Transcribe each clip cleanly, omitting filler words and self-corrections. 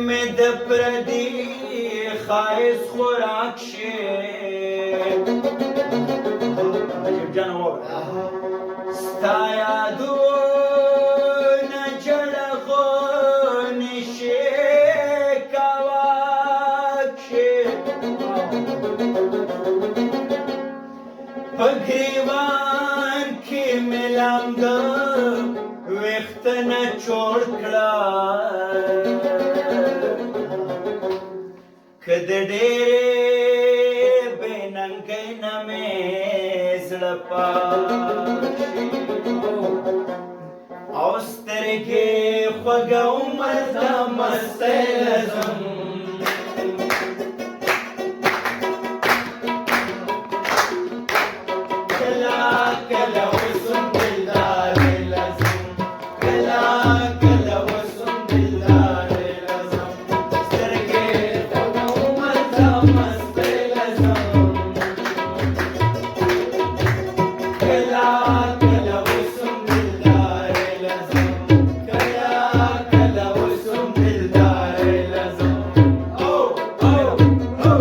میں د پردی خایس خوراک شي ستا یادونه جړغونې شي کواک شي په ګریوان کې مې لامده ویښته نه چوړ کړه که د ډېرې بې ننګۍ نه مې زړه پاک شي او سترګې خوږه عمر ته مستی لزم کله کله وسم دلدارې لزم کله کله وسم دلدارې لزم سترګې خوږه عمر ته مستی لزم کله کله وسم دلدارې لزم کله کله وسم دلدارې لزم او او او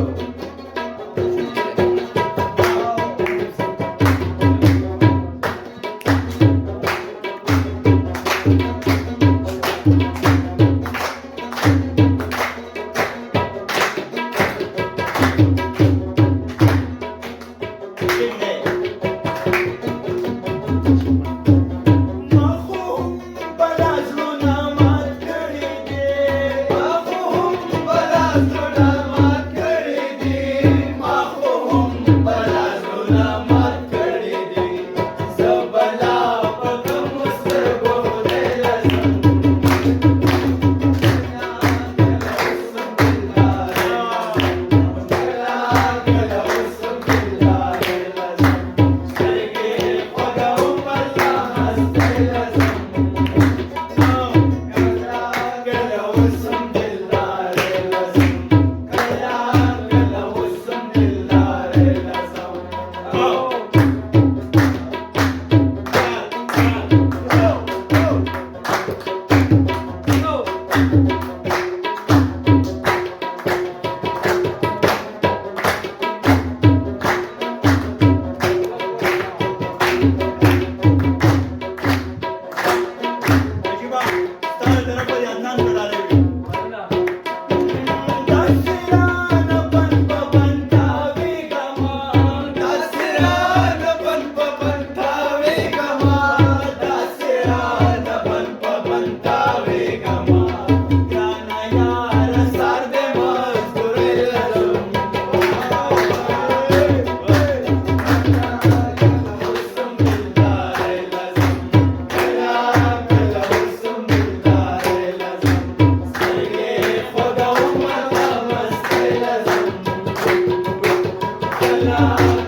Allah